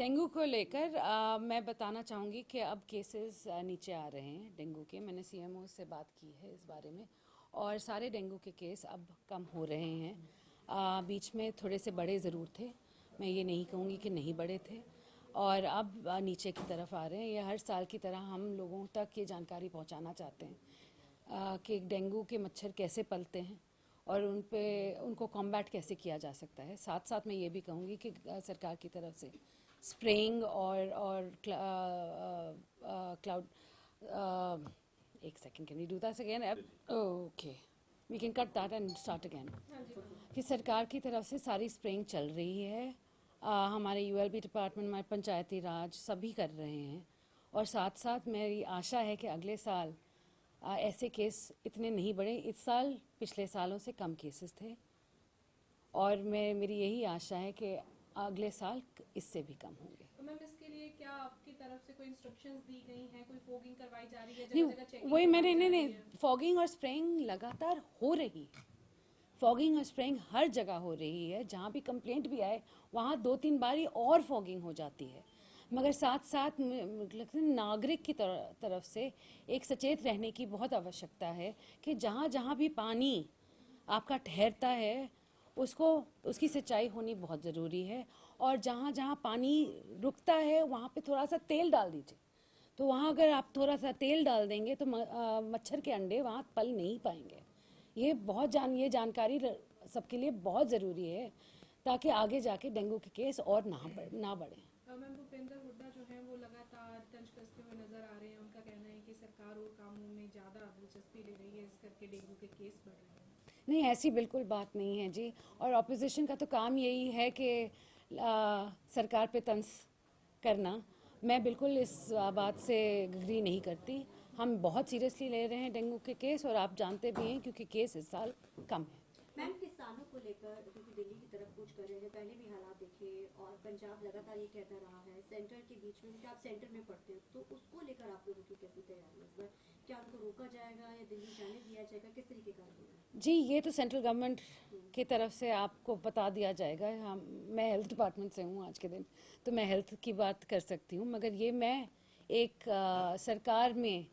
Dengue को लेकर मैं बताना चाहूँगी कि अब केसेस नीचे आ रहे हैं डेंगू के। मैंने सीएमओ से बात की है इस बारे में और सारे डेंगू के केस अब कम हो रहे हैं। बीच में थोड़े से बड़े ज़रूर थे, मैं ये नहीं कहूँगी कि नहीं बड़े थे, और अब नीचे की तरफ आ रहे हैं। ये हर साल की तरह हम लोगों तक ये जानकारी पहुँचाना चाहते हैं कि डेंगू के मच्छर कैसे पलते हैं और उनको कॉम्बैट कैसे किया जा सकता है। साथ साथ मैं ये भी कहूँगी कि सरकार की तरफ से स्प्रेइंग और क्लाउड एक second, can you do that again? Okay, we can cut that and start again. कि सरकार की तरफ से सारी स्प्रेइंग चल रही है। हमारे यूएलबी डिपार्टमेंट, हमारे पंचायती राज सभी कर रहे हैं, और साथ साथ मेरी आशा है कि अगले साल ऐसे केस इतने नहीं बढ़े। इस साल पिछले सालों से कम केसेस थे, और मेरी यही आशा है कि अगले साल इससे भी कम होंगे। तो मैम, इसके लिए क्या आपकी तरफ से कोई इंस्ट्रक्शंस दी गई हैं, कोई फॉगिंग करवाई जा रही है, नहीं, जगह जगह चेकिंग वही मैंने करवाई जा नहीं, रही है? फॉगिंग और स्प्रेइंग लगातार हो रही है। फॉगिंग और स्प्रेइंग हर जगह हो रही है। जहाँ भी कंप्लेंट भी आए वहाँ 2-3 बारी और फॉगिंग हो जाती है। मगर साथ साथ नागरिक की तरफ से एक सचेत रहने की बहुत आवश्यकता है कि जहाँ जहाँ भी पानी आपका ठहरता है उसकी सिंचाई होनी बहुत ज़रूरी है, और जहाँ जहाँ पानी रुकता है वहाँ पे थोड़ा सा तेल डाल दीजिए। तो वहाँ अगर आप थोड़ा सा तेल डाल देंगे तो मच्छर के अंडे वहाँ पल नहीं पाएंगे। ये जानकारी सबके लिए बहुत ज़रूरी है, ताकि आगे जाके डेंगू के केस और ना बढ़े। मैम, भूपेंद्र हुड्डा जो है वो लगातार तंज कसते हुए नजर आ रहे हैं। उनका कहना है कि सरकार और कामों में ज़्यादा दिलचस्पी ले रही है, इस करके डेंगू के केस बढ़ रहे हैं। नहीं, ऐसी बिल्कुल बात नहीं है जी। और ऑपोजिशन का तो काम यही है कि सरकार पे तंज करना। मैं बिल्कुल इस बात से एग्री नहीं करती। हम बहुत सीरियसली ले रहे हैं डेंगू के केस, और आप जानते भी हैं क्योंकि केस इस साल कम है। मैम, किसानों को लेकर क्योंकि दिल्ली की तरफ कूच कर रहे हैं, पहले भी हालात देखे, और पंजाब लगातार ये कहता रहा है सेंटर के बीच में, क्योंकि आप सेंटर में पढ़ते हैं, तो उसको लेकर आप लोगों की कैसी तैयारी है इस बार? क्या उनको रोका जाएगा या दिल्ली जाने दिया जाएगा, किस तरीके का होगा? जी, ये तो सेंट्रल गवर्नमेंट की तरफ से आपको बता दिया जाएगा। मैं हेल्थ डिपार्टमेंट से हूँ आज के दिन, तो मैं हेल्थ की बात कर सकती हूँ, मगर ये मैं एक सरकार में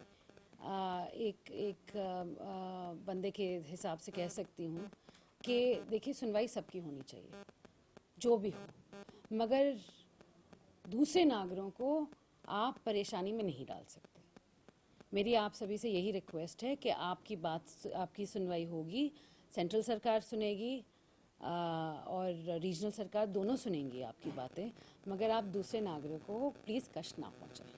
एक बंदे के हिसाब से कह सकती हूँ कि देखिए, सुनवाई सबकी होनी चाहिए जो भी हो, मगर दूसरे नागरिकों को आप परेशानी में नहीं डाल सकते। मेरी आप सभी से यही रिक्वेस्ट है कि आपकी सुनवाई होगी, सेंट्रल सरकार सुनेगी और रीजनल सरकार, दोनों सुनेंगी आपकी बातें, मगर आप दूसरे नागरिकों को प्लीज़ कष्ट ना पहुँचाएं।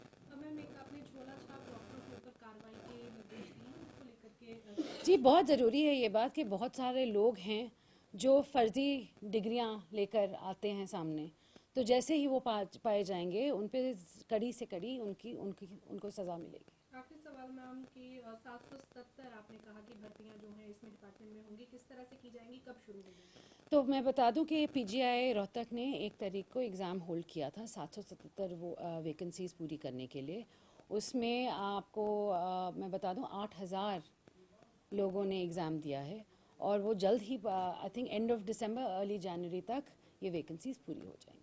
जी, बहुत ज़रूरी है ये बात कि बहुत सारे लोग हैं जो फर्जी डिग्रियां लेकर आते हैं सामने, तो जैसे ही वो पाए जाएंगे उन पे कड़ी से कड़ी उनको सज़ा मिलेगी। आखिरी सवाल मैम कि 777 आपने कहा कि भर्तियां जो हैं इसमें डिपार्टमेंट में होंगी, किस तरह से की जाएंगी, कब शुरू होगी? तो मैं बता दूं कि पीजीआई रोहतक ने 1 तारीख को एग्ज़ाम होल्ड किया था 777 वैकेंसीज़ पूरी करने के लिए। उसमें आपको मैं बता दूं 8000 लोगों ने एग्ज़ाम दिया है, और वो जल्द ही I think end of December early January तक ये वैकेंसीज़ पूरी हो जाएंगी।